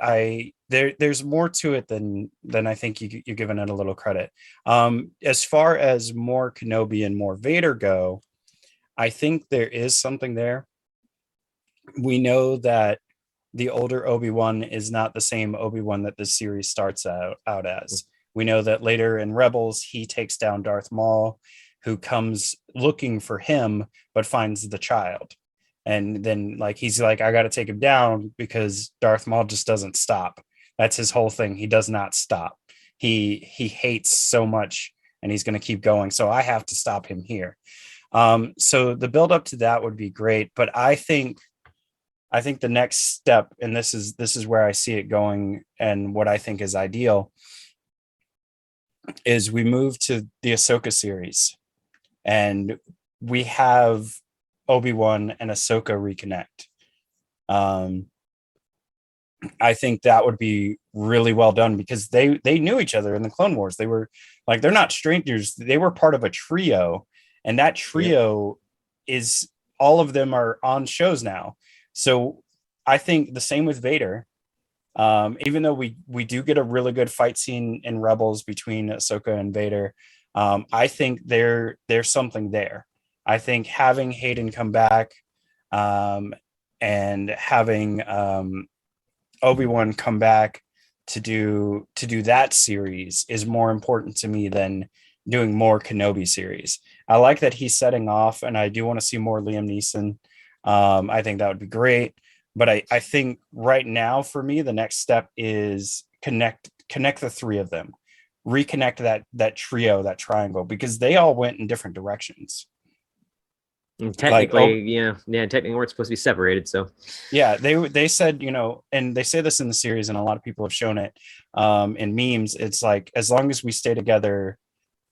there's more to it than I think you're giving it a little credit. As far as more Kenobi and more Vader go, I think there is something there. We know that the older Obi-Wan is not the same Obi-Wan that the series starts out as. We know that later in Rebels, he takes down Darth Maul, who comes looking for him, but finds the child. And then he's like, I got to take him down, because Darth Maul just doesn't stop. That's his whole thing. He does not stop. He hates so much, and he's going to keep going. So I have to stop him here. So the build up to that would be great. But I think the next step, and this is where I see it going, and what I think is ideal, is we move to the Ahsoka series. And we have Obi-Wan and Ahsoka reconnect. I think that would be really well done, because they knew each other in the Clone Wars. They were they're not strangers. They were part of a trio, and that trio is, all of them are on shows now. So I think the same with Vader. Even though we do get a really good fight scene in Rebels between Ahsoka and Vader, I think there's something there. I think having Hayden come back, and having Obi-Wan come back to do that series is more important to me than doing more Kenobi series. I like that he's setting off, and I do want to see more Liam Neeson. I think that would be great, But I think right now for me, the next step is connect the three of them, reconnect that trio, that triangle, because they all went in different directions. And technically, technically we're supposed to be separated. So yeah, they said, and they say this in the series, and a lot of people have shown it in memes. It's like, as long as we stay together,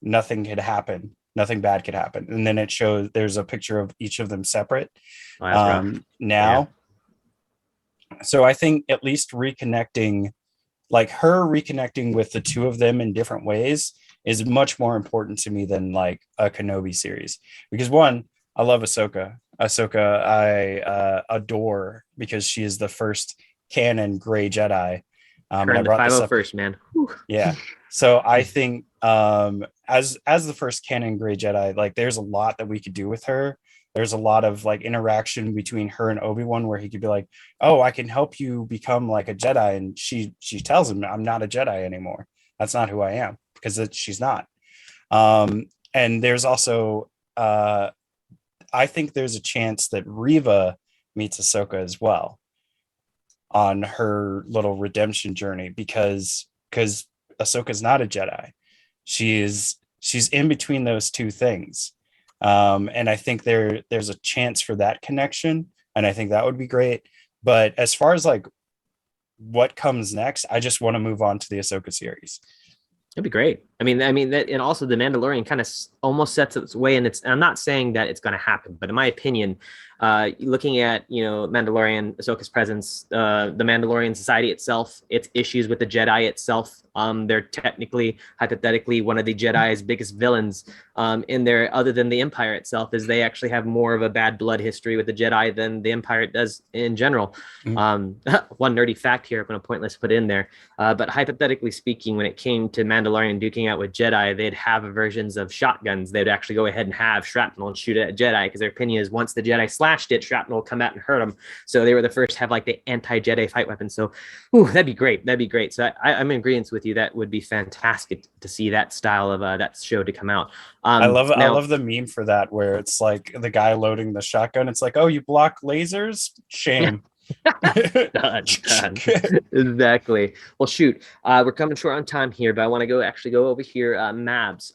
nothing could happen, nothing bad could happen. And then it shows there's a picture of each of them separate now. Yeah. So I think at least reconnecting, like her reconnecting with the two of them in different ways, is much more important to me than like a Kenobi series. Because one, I love Ahsoka. I adore, because she is the first canon gray Jedi. And I brought this up first, man. Whew. Yeah. So I think as the first canon gray Jedi, like there's a lot that we could do with her. There's a lot of like interaction between her and Obi-Wan, where he could be like, "Oh, I can help you become like a Jedi," and she tells him, "I'm not a Jedi anymore. That's not who I am," because she's not. And there's also I think there's a chance that Reva meets Ahsoka as well on her little redemption journey, because Ahsoka's not a Jedi. She's in between those two things. And I think there's a chance for that connection, and I think that would be great. But as far as like what comes next, I just want to move on to the Ahsoka series. That'd be great. I mean that, and also the Mandalorian kind of almost sets its way, and I'm not saying that it's going to happen, but in my opinion, looking at Mandalorian, Ahsoka's presence, the Mandalorian society itself, its issues with the Jedi itself, they're technically, hypothetically, one of the Jedi's biggest villains in there, other than the Empire itself, is they actually have more of a bad blood history with the Jedi than the Empire does in general. Mm-hmm. One nerdy fact here, I'm going to pointless put in there, but hypothetically speaking, when it came to Mandalorian duking out with Jedi, they'd have versions of shotguns. They'd actually go ahead and have shrapnel and shoot it at Jedi, because their opinion is once the Jedi slashed it, shrapnel will come out and hurt them. So they were the first to have like the anti-Jedi fight weapon. So that'd be great. So I'm in agreement with you. That would be fantastic to see that style of that show to come out. I love the meme for that, where it's like the guy loading the shotgun. It's like, "Oh, you block lasers? Shame." done. Exactly. Well, shoot, we're coming short on time here, but I want to go over here, Mabs.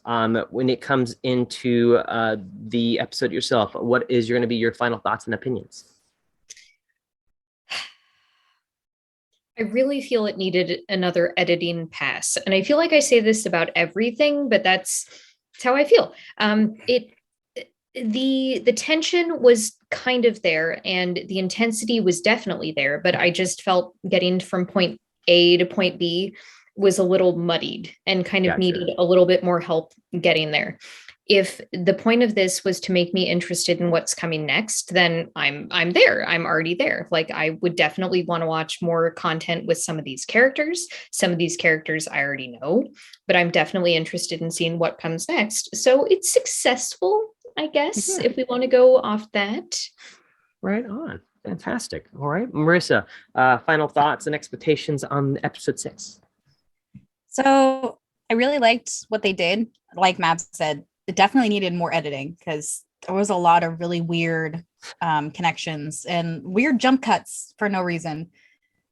When it comes into the episode yourself, what is going to be your final thoughts and opinions? I really feel it needed another editing pass, and I feel like I say this about everything, but that's how I feel. The tension was kind of there, and the intensity was definitely there, but I just felt getting from point A to point B was a little muddied and kind of needed a little bit more help getting there. If the point of this was to make me interested in what's coming next, then I'm there. I'm already there. Like, I would definitely want to watch more content with some of these characters. Some of these characters I already know, but I'm definitely interested in seeing what comes next. So it's successful, I guess, if we want to go off that. Right on. Fantastic. All right, Marissa, final thoughts and expectations on episode 6. So I really liked what they did. Like Matt said, it definitely needed more editing, because there was a lot of really weird connections and weird jump cuts for no reason.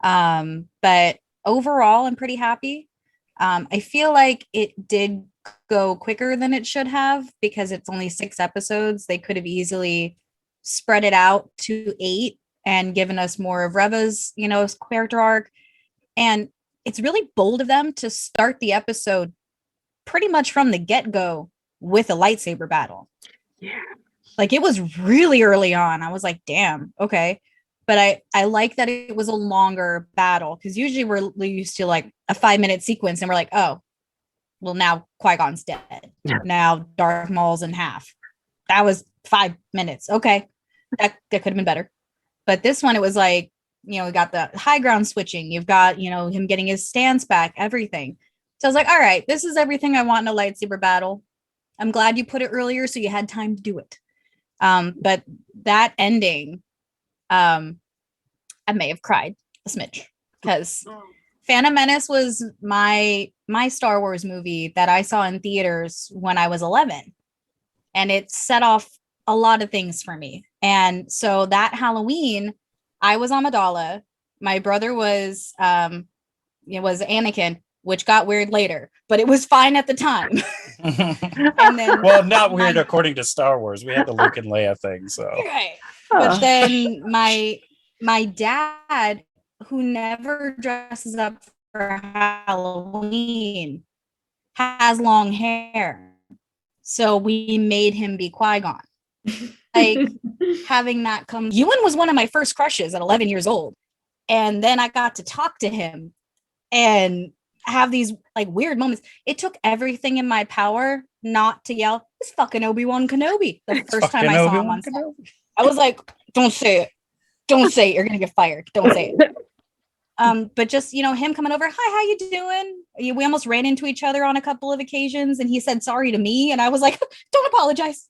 But overall, I'm pretty happy. I feel like it did go quicker than it should have, because it's only 6 episodes. They could have easily spread it out to 8 and given us more of Reva's, character arc. And it's really bold of them to start the episode pretty much from the get-go with a lightsaber battle. Yeah. Like, it was really early on. I was like, damn, okay. But I like that it was a longer battle, because usually we're used to like a 5-minute sequence and we're like, oh, well, now Qui-Gon's dead. Yeah. Now Darth Maul's in half. That was 5 minutes. Okay. That could have been better. But this one, it was like, we got the high ground switching. You've got, him getting his stance back, everything. So I was like, all right, this is everything I want in a lightsaber battle. I'm glad you put it earlier so you had time to do it. But that ending, I may have cried a smidge, because Phantom Menace was my Star Wars movie that I saw in theaters when I was 11, and it set off a lot of things for me. And so that Halloween, I was Amidala. My brother was it was Anakin, which got weird later, but it was fine at the time. And then well, not weird according to Star Wars. We had the Luke and Leia thing, so right. But then my dad, who never dresses up for Halloween, has long hair. So we made him be Qui-Gon. Like having that come. Ewan was one of my first crushes at 11 years old. And then I got to talk to him and have these like weird moments. It took everything in my power not to yell, "It's fucking Obi-Wan Kenobi" the first time I saw him on set. I was like, "Don't say it. Don't say it. You're gonna get fired. Don't say it." But just, him coming over, "Hi, how you doing?" We almost ran into each other on a couple of occasions, and he said sorry to me, and I was like, "Don't apologize.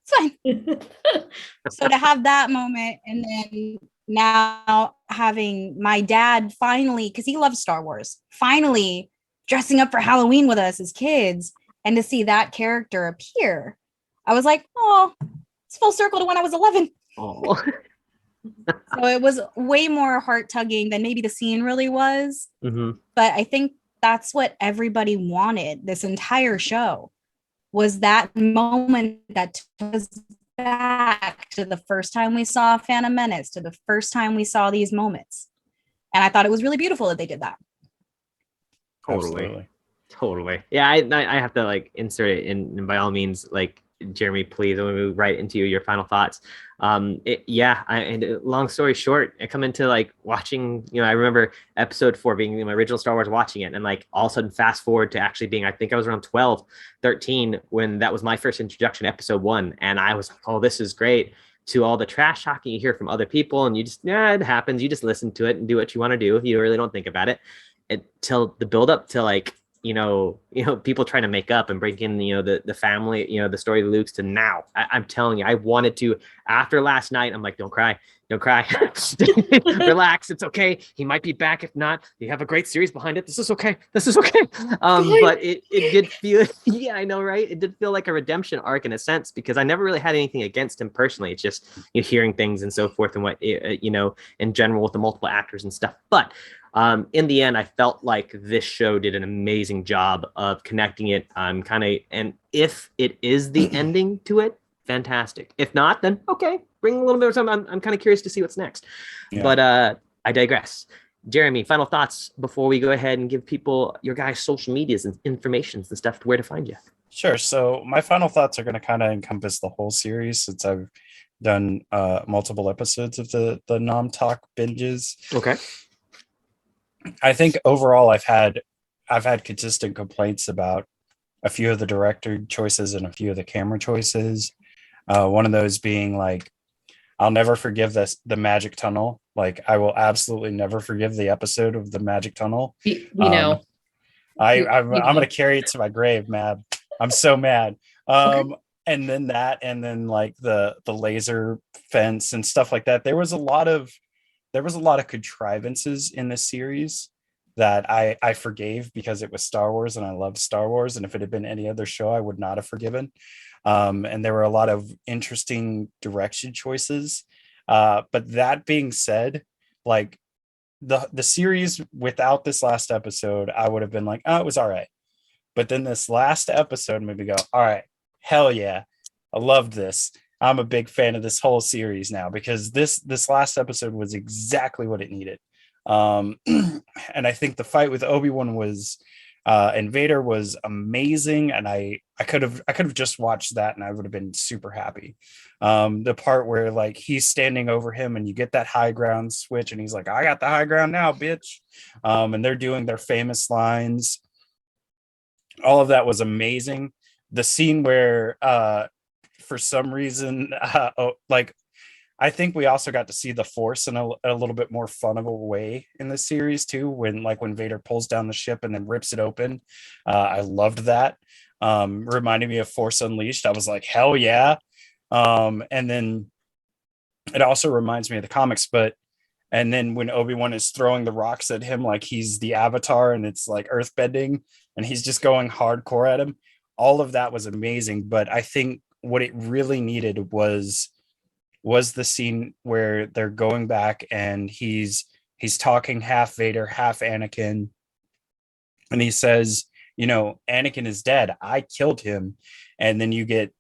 It's fine." So to have that moment, and then now having my dad finally, because he loves Star Wars, finally dressing up for Halloween with us as kids, and to see that character appear, I was like, "Oh, it's full circle to when I was 11." Oh. So it was way more heart tugging than maybe the scene really was. Mm-hmm. But I think that's what everybody wanted this entire show, was that moment that took us back to the first time we saw Phantom Menace, to the first time we saw these moments. And I thought it was really beautiful that they did that. Totally. Yeah, I have to like insert it in, and by all means, like, Jeromy, please, I'm gonna move right into your final thoughts. And long story short, I come into like watching, I remember episode 4 being my original Star Wars, watching it, and like all of a sudden fast forward to actually being, I think I was around 12, 13 when that was my first introduction, episode 1, and I was like, "Oh, this is great," to all the trash talking you hear from other people, and you just, it happens, you just listen to it and do what you want to do, you really don't think about it until the build up to like, people trying to make up and break in, the family, the story of Luke's, to now. I'm telling you, I wanted to, after last night, I'm like, don't cry, relax, it's okay. He might be back. If not, you have a great series behind it. This is okay. But it did feel, yeah, I know, right? It did feel like a redemption arc in a sense, because I never really had anything against him personally. It's just hearing things and so forth, and what, in general with the multiple actors and stuff. But in the end, I felt like this show did an amazing job of connecting it. And if it is the ending to it, fantastic. If not, then okay, bring a little bit of time. I'm kind of curious to see what's next. Yeah. But I digress. Jeromy, final thoughts before we go ahead and give people your guys' social medias and informations and stuff, where to find you. Sure. So my final thoughts are going to kind of encompass the whole series, since I've done multiple episodes of the Nom Talk binges. Okay. I think overall I've had consistent complaints about a few of the director choices and a few of the camera choices. One of those being like, I'll never forgive the Magic Tunnel. Like, I will absolutely never forgive the episode of the Magic Tunnel. I'm going to carry it to my grave, Mab. I'm so mad. Okay. And then like the laser fence and stuff like that. There was a lot of contrivances in this series that I forgave because it was Star Wars and I love Star Wars. And if it had been any other show, I would not have forgiven. And there were a lot of interesting direction choices. But that being said, like the series without this last episode, I would have been like, oh, it was all right. But then this last episode made me go, all right, hell yeah, I loved this. I'm a big fan of this whole series now, because this last episode was exactly what it needed. And I think the fight with Obi-Wan and Vader was amazing. And I could have just watched that and I would have been super happy. The part where like he's standing over him and you get that high ground switch and he's like, I got the high ground now, bitch. And they're doing their famous lines. All of that was amazing. The scene where, for some reason, I think we also got to see the Force in a little bit more fun of a way in the series too. When Vader pulls down the ship and then rips it open, I loved that. Reminded me of Force Unleashed. I was like, hell yeah. And then it also reminds me of the comics, and then when Obi-Wan is throwing the rocks at him like he's the Avatar and it's like earthbending and he's just going hardcore at him. All of that was amazing. But I think what it really needed was was the scene where they're going back and he's talking half Vader, half Anakin. And he says, Anakin is dead. I killed him. And then you get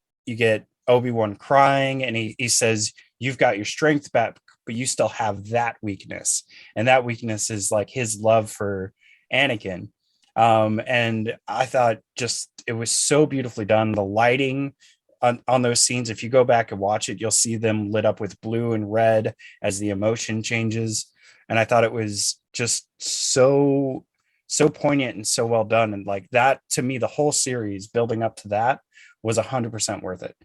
Obi-Wan crying, and he says, you've got your strength back, but you still have that weakness. And that weakness is like his love for Anakin. And I thought it was so beautifully done. The lighting on those scenes, if you go back and watch it, you'll see them lit up with blue and red as the emotion changes. And I thought it was just so poignant and so well done. And like that, to me, the whole series building up to that was 100% worth it.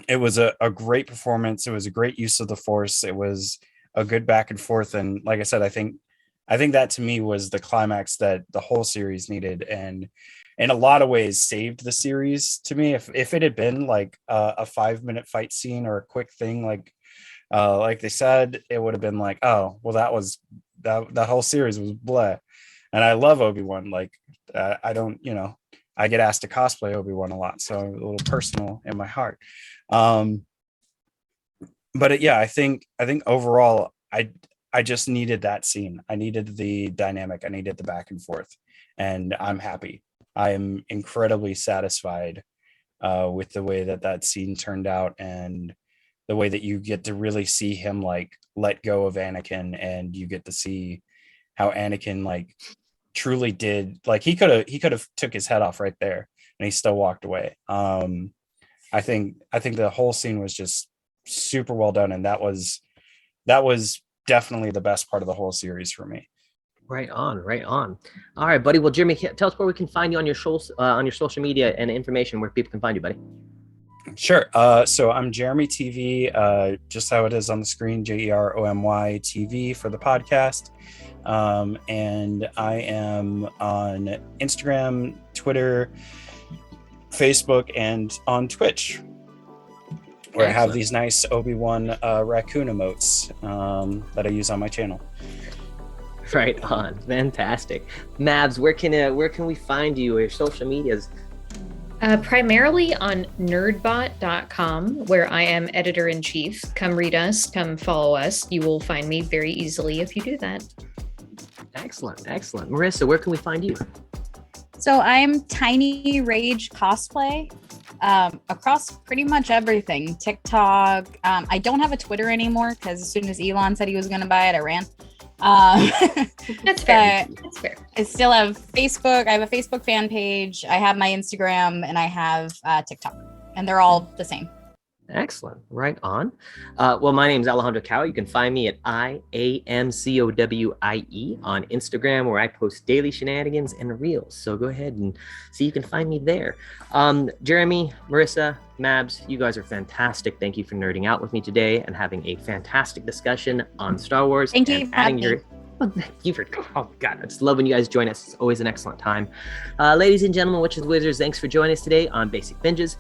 It was a great performance. It was a great use of the Force. It was a good back and forth. And like I said, I think that to me was the climax that the whole series needed, and in a lot of ways saved the series to me. If it had been like a 5-minute fight scene or a quick thing, like they said, it would have been like, oh, well, that whole series was bleh. And I love Obi-Wan. Like I don't, I get asked to cosplay Obi-Wan a lot, so a little personal in my heart. But I think overall, I just needed that scene. I needed the dynamic. I needed the back and forth, and I'm happy. I am incredibly satisfied with the way that scene turned out, and the way that you get to really see him like let go of Anakin, and you get to see how Anakin like truly did, like he could have took his head off right there and he still walked away. I think the whole scene was just super well done, and that was definitely the best part of the whole series for me. Right on. All right, buddy. Well, Jeromy, tell us where we can find you on your social media and information, where people can find you, buddy. Sure. So I'm Jeromy TV, just how it is on the screen, Jeromy TV for the podcast. And I am on Instagram, Twitter, Facebook, and on Twitch, where I have these nice Obi-Wan raccoon emotes that I use on my channel. Right on. Fantastic. Mabs, where can we find you, or your social medias? Primarily on nerdbot.com, where I am editor-in-chief. Come read us, come follow us. You will find me very easily if you do that. Excellent. Marissa, where can we find you? So I'm Tiny Rage Cosplay across pretty much everything. TikTok. I don't have a Twitter anymore because as soon as Elon said he was going to buy it, I ran. That's fair. I still have Facebook. I have a Facebook fan page. I have my Instagram, and I have TikTok, and they're all the same. Excellent. Right on. Well, my name is Alejandro Cowie. You can find me at IAMCOWIE on Instagram, where I post daily shenanigans and reels. So go ahead and see, you can find me there. Jeromy, Marissa, Mabs, you guys are fantastic. Thank you for nerding out with me today and having a fantastic discussion on Star Wars. Thank you for having me. Oh God, I just love when you guys join us. It's always an excellent time. Ladies and gentlemen, Witches and Wizards, thanks for joining us today on Basic Binges.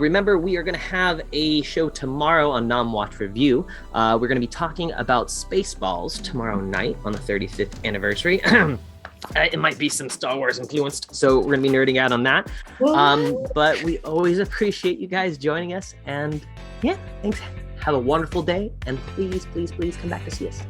Remember, we are going to have a show tomorrow on Nom-Watch Review. We're going to be talking about Spaceballs tomorrow night on the 35th anniversary. It might be some Star Wars influenced, so we're going to be nerding out on that. But we always appreciate you guys joining us. And yeah, thanks. Have a wonderful day. And please, please, please come back to see us.